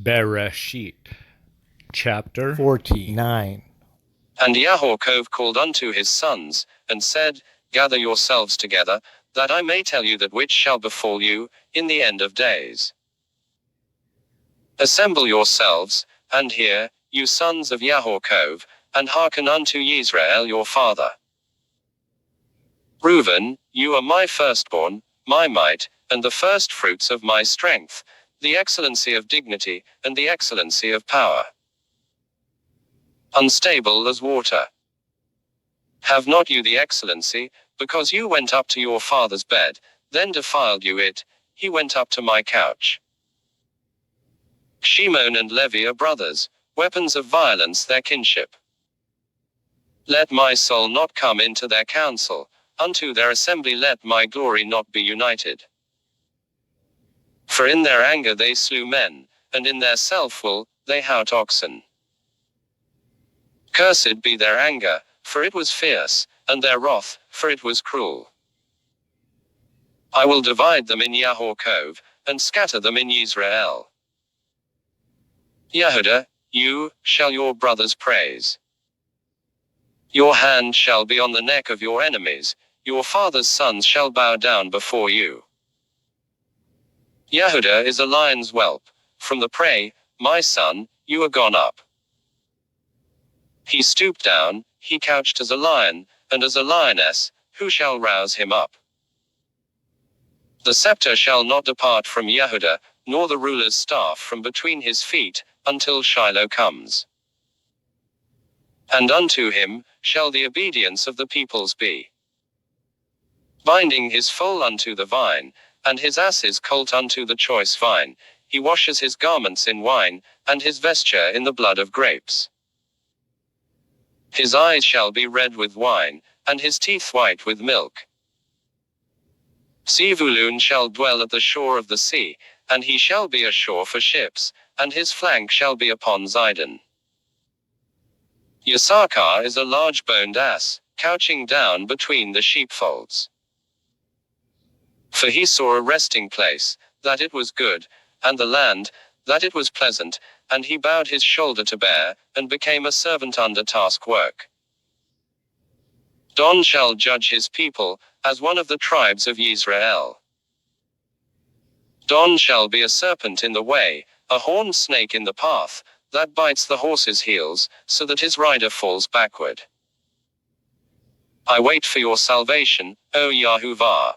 Bereshit, chapter 49. And YHWH called unto his sons, and said, Gather yourselves together, that I may tell you that which shall befall you, in the end of days. Assemble yourselves, and hear, you sons of YHWH, and hearken unto Yisrael your father. Re'uven, you are my firstborn, my might, and the firstfruits of my strength, the excellency of dignity, and the excellency of power. Unstable as water. Have not you the excellency, because you went up to your father's bed, then defiled you it, he went up to my couch. Shimon and Levi are brothers, weapons of violence their kinship. Let my soul not come into their council, unto their assembly let my glory not be united. For in their anger they slew men, and in their self-will, they hout oxen. Cursed be their anger, for it was fierce, and their wrath, for it was cruel. I will divide them in YHWH, and scatter them in Yisrael. Yehuda, you shall your brothers praise. Your hand shall be on the neck of your enemies, your father's sons shall bow down before you. Yehuda is a lion's whelp, from the prey, my son, you are gone up. He stooped down, he couched as a lion, and as a lioness, who shall rouse him up? The scepter shall not depart from Yehuda, nor the ruler's staff from between his feet, until Shiloh comes. And unto him shall the obedience of the peoples be. Binding his foal unto the vine, and his ass's colt unto the choice vine, he washes his garments in wine, and his vesture in the blood of grapes. His eyes shall be red with wine, and his teeth white with milk. Zevulun shall dwell at the shore of the sea, and he shall be a shore for ships, and his flank shall be upon Zidon. Yisachar is a large-boned ass, couching down between the sheepfolds. For he saw a resting place, that it was good, and the land, that it was pleasant, and he bowed his shoulder to bear, and became a servant under task work. Don shall judge his people, as one of the tribes of Yisrael. Don shall be a serpent in the way, a horned snake in the path, that bites the horse's heels, so that his rider falls backward. I wait for your salvation, O YHWH.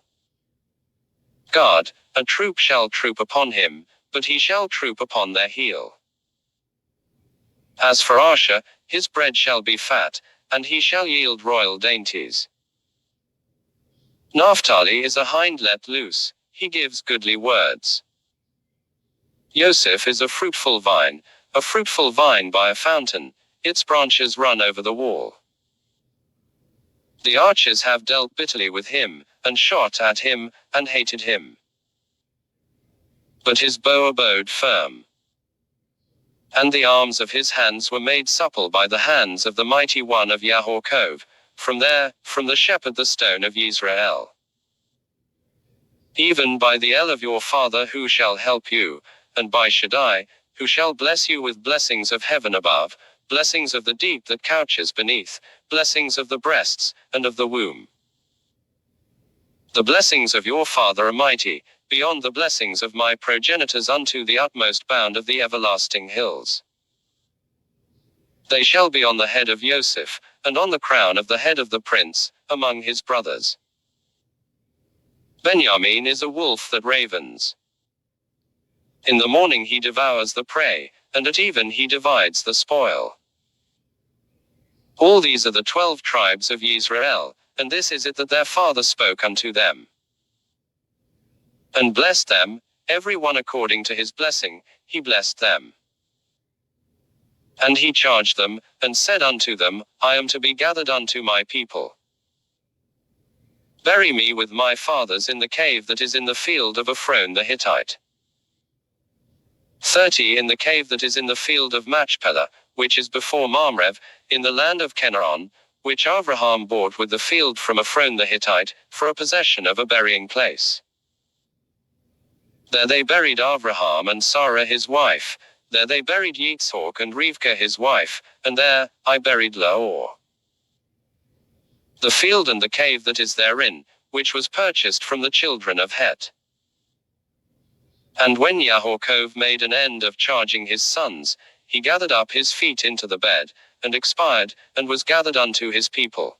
God, a troop shall troop upon him, but he shall troop upon their heel. As for Asher, his bread shall be fat, and he shall yield royal dainties. Naphtali is a hind let loose, he gives goodly words. Yosef is a fruitful vine by a fountain, its branches run over the wall. The archers have dealt bitterly with him, and shot at him, and hated him. But his bow abode firm. And the arms of his hands were made supple by the hands of the mighty one of YHWH, from the shepherd the Stone of Yisra'el. Even by the El of your father who shall help you, and by Shaddai, who shall bless you with blessings of heaven above, blessings of the deep that couches beneath, blessings of the breasts, and of the womb. The blessings of your father are mighty, beyond the blessings of my progenitors unto the utmost bound of the everlasting hills. They shall be on the head of Yosef, and on the crown of the head of the prince, among his brothers. Benjamin is a wolf that ravens. In the morning he devours the prey, and at even he divides the spoil. All these are the 12 tribes of Yisrael, and this is it that their father spoke unto them. And blessed them, every one according to his blessing, he blessed them. And he charged them, and said unto them, I am to be gathered unto my people. Bury me with my fathers in the cave that is in the field of Ephron the Hittite. 30 in the cave that is in the field of Machpelah, which is before Mamre, in the land of Canaan, which Abraham bought with the field from Ephron the Hittite, for a possession of a burying place. There they buried Abraham and Sarah his wife, there they buried Yitzhak and Rivka his wife, and there I buried Laor. The field and the cave that is therein, which was purchased from the children of Het. And when Yaakov made an end of charging his sons, he gathered up his feet into the bed, and expired, and was gathered unto his people.